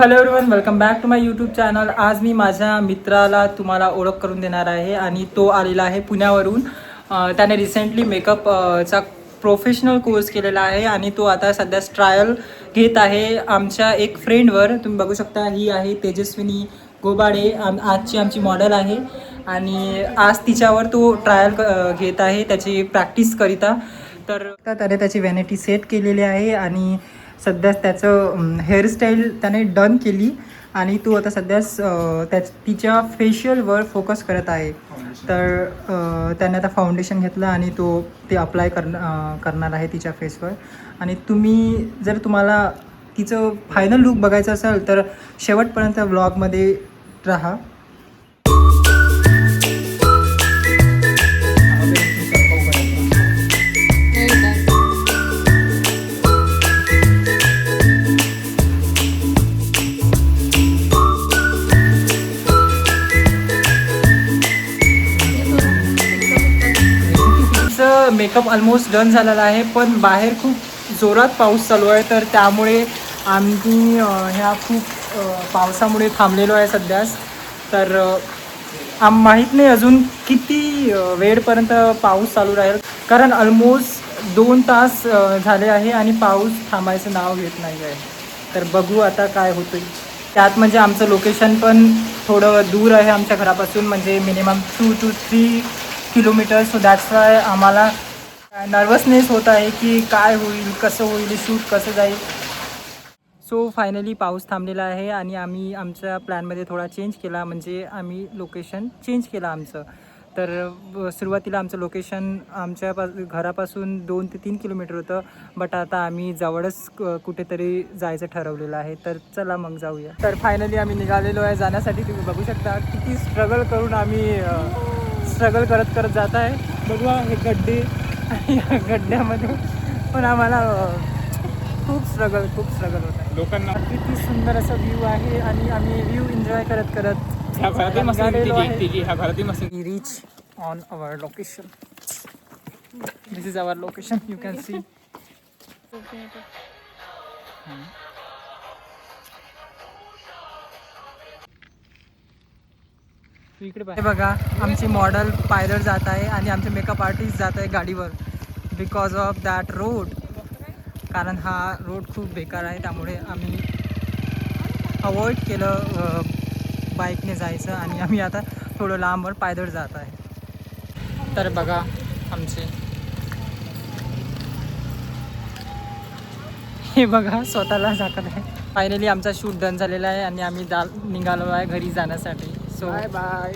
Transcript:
Hello everyone, welcome back to my YouTube channel. आज मी माझ्या मित्राला तुम्हाला ओळख करून देणार आहे आणि तो आलेला आहे पुण्यावरून. त्याने रिसेंटली मेकअपचा प्रोफेशनल कोर्स केलेला आहे आणि तो आता सध्या ट्रायल घेत आहे आमच्या एक फ्रेंडवर. तुम्ही बघू शकता, ही आहे तेजस्विनी गोबाडे, आजची आमची मॉडेल आहे आणि आज तिच्यावर तो ट्रायल घेत आहे त्याची प्रॅक्टिस करिता. तर त्याने त्याची व्हॅनिटी सेट केलेली आहे आणि सध्याच त्याचं हेअरस्टाईल त्याने डन केली आणि तो आता सध्याच तिच्या फेशियलवर फोकस करत आहे. तर त्याने आता फाउंडेशन घेतलं आणि ते अप्लाय करणार आहे तिच्या फेसवर. आणि तुम्हाला तिचं फायनल लुक बघायचं असेल तर शेवटपर्यंत व्लॉगमध्ये राहा. मेकअप ऑलमोस्ट डन झालेला आहे, पण बाहेर खूप जोरात पाऊस चालू आहे. तर त्यामुळे आम्ही ह्या खूप पावसामुळे थांबलेलो आहे सध्याच. तर माहीत नाही अजून किती वेळपर्यंत पाऊस चालू राहील, कारण ऑलमोस्ट 2 तास झाले आहे आणि पाऊस थांबायचं नाव घेत नाही आहे. तर बघू आता काय होतं. त्यात म्हणजे आमचं लोकेशन पण थोडं दूर आहे आमच्या घरापासून, म्हणजे minimum 2 to 3 kilometre. So that's why आम्हाला नर्वसनेस होत आहे की काय होईल, कसं होईल, शूट कसं जाईल. सो फायनली पाऊस थांबलेला आहे आणि आम्ही आमच्या प्लॅनमध्ये थोडा चेंज केला, म्हणजे आम्ही लोकेशन चेंज केलं आमचं. तर सुरुवातीला आमचं लोकेशन आमच्या घरापासून 2 ते 3 किलोमीटर होतं, बट आता आम्ही जवळच कुठेतरी जायचं ठरवलेलं आहे. तर चला मग जाऊया. तर फायनली आम्ही निघालेलो आहे जाण्यासाठी. तुम्ही बघू शकता किती स्ट्रगल करून आम्ही स्ट्रगल करत जात आहे. बघूया हे गड्डे आणि या गड्ड्यामध्ये पण आम्हाला खूप स्ट्रगल होत आहे. लोकांना किती सुंदर असा व्ह्यू आहे आणि आम्ही व्ह्यू एन्जॉय करत reach on our location. This is our location, you can see. इकडे बघा, आमची मॉडेल पायदळ जात आहे आणि आमचे मेकअप आर्टिस्ट जात आहे गाडीवर, बिकॉज ऑफ दॅट रोड. कारण हा रोड खूप बेकार आहे, त्यामुळे आम्ही अवॉइड केलं बाईकने जायचं आणि आम्ही आता थोडं लांबवर पायदळ जात आहे. तर बघा आमचे हे बघा स्वतःला झाकत आहे. फायनली आमचा शूट डन झालेला आहे आणि आम्ही निघालो आहे घरी जाण्यासाठी. So bye bye.